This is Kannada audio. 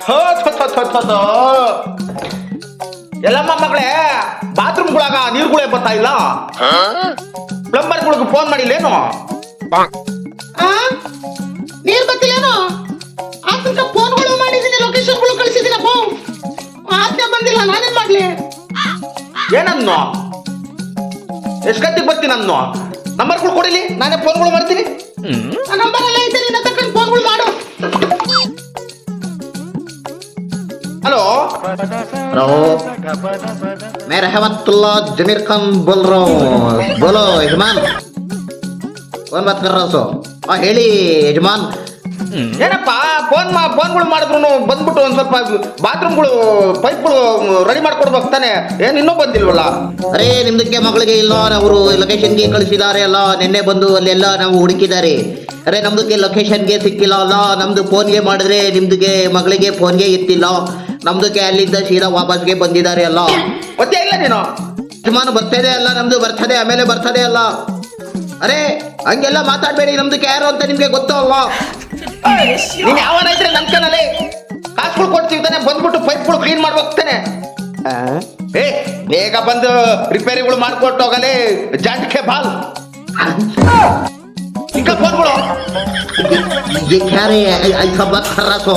ಥೋ, ಥೋ, ಥೋ, ಥೋ, ಥೋ, ಥೋ. ಎಲ್ಲಮ್ಮ ಮಗಳೇ ಬಾತ್ರೂಮ್ಗಳಾಗ ನೀರುಗಳೇ ಬರ್ತಾ ಇಲ್ಲ. ಪ್ಲಂಬರ್ಗಳಿಗೆ ಫೋನ್ ಮಾಡಿಲ್ಲೇನು? ನೀರ್ ಗೊತ್ತಿಲ್ಲೇನು? ಆತಂಕ ಫೋನ್ಗಳು ಮಾಡಿದೀನಿ, ಲೊಕೇಶನ್ಗಳು ಕಳಿಸಿದೀನಪ್ಪ. ಆಜ್ಞೆ ಬಂದಿಲ್ಲ, ನಾನೇನ್ ಮಾಡ್ಲಿ? ಏನನ್ನು ಎಷ್ಟು ಗಂಟೆಗೆ ಬರ್ತೀನಿ ಅನ್ನು ನಂಬರ್ಗಳು ಕೊಡಿಲಿ, ನಾನೇ ಫೋನ್ಗಳು ಮಾಡ್ತೀನಿ. ಆ ನಂಬರ್ ಎಲ್ಲ ಐತೆ, ನಿನ್ನ ತಕೊಂಡು ಫೋನ್ಗಳು ಮಾಡು. ಹಲೋ हेलो मैं रहमतुल्लाह जमीर खान बोल रहा हूँ. बोलो यजमान, कौन बात कर रहा हो? हाँ ಹೇಳಿ ಯಜಮಾನ್. ಏನಪ್ಪ ಫೋನ್ಗಳು ಮಾಡಿದ್ರು ಬಂದ್ಬಿಟ್ಟು ಒಂದ್ ಸ್ವಲ್ಪ ಬಾತ್ರೂಮ್ಗಳು ಪೈಪ್ಗಳು ರೆಡಿ ಮಾಡ್ಕೊಡ್ಬೇಕು ತಾನೆ, ಏನ್ ಇನ್ನೂ ಬಂದಿಲ್ವಲ್ಲ? ಅರೇ ನಿಮ್ದಕ್ಕೆ ಮಗಳಿಗೆ ಇಲ್ಲ, ಅವರು ಲೊಕೇಶನ್ಗೆ ಕಳಿಸಿದ್ದಾರೆ ಅಲ್ಲ, ನಿನ್ನೆ ಬಂದು ಅಲ್ಲೆಲ್ಲ ನಾವು ಹುಡುಕಿದ್ದಾರೆ. ಅರೆ ನಮ್ದಕ್ಕೆ ಲೊಕೇಶನ್ಗೆ ಸಿಕ್ಕಿಲ್ಲ ಅಲ್ಲ, ನಮ್ದು ಫೋನ್ಗೆ ಮಾಡಿದ್ರೆ ನಿಮ್ದಕ್ಕೆ ಮಗಳಿಗೆ ಫೋನ್ಗೆ ಇತ್ತಿಲ್ಲ, ನಮ್ದಕ್ಕೆ ಅಲ್ಲಿದ್ದ ಸೀದಾ ವಾಪಸ್ಗೆ ಬಂದಿದ್ದಾರೆ ಅಲ್ಲ. ಗೊತ್ತೇ ಇಲ್ಲ ನೀನು? ಯಜಮಾನ್ ಬರ್ತದೆ ಅಲ್ಲ, ನಮ್ದು ಬರ್ತದೆ ಆಮೇಲೆ ಬರ್ತದೆ ಅಲ್ಲ. ಅರೆ ಹಂಗೆಲ್ಲ ಮಾತಾಡ್ಬೇಡಿ, ನಮ್ದಕ್ಕೆ ಯಾರು ಅಂತ ನಿಮ್ಗೆ ಗೊತ್ತೋ ಅಲ್ಲ. ನೀನ್ ಯಾವನ ಇದ್ರೆ ನನ್ ಕನಲ್ಲಿ ಕಾಸುಗಳು ಕೊಡ್ತೀವಿ ತಾನೆ, ಬಂದ್ಬಿಟ್ಟು ಪೈಪ್ಗಳು ಕ್ಲೀನ್ ಮಾಡ್ಬೋಗ್ತಾನೆ. ಏ ಬೇಗ ಬಂದು ರಿಪೇರಿಗಳು ಮಾಡ್ಕೊಟ್ಟು ಹೋಗಲೇ ಜಾಂಟಿಕೆ ಬಾಲ್ ಈಗ ಫೋನ್ಗಳು. ये क्या रे ऐसा बात कर रहा हो?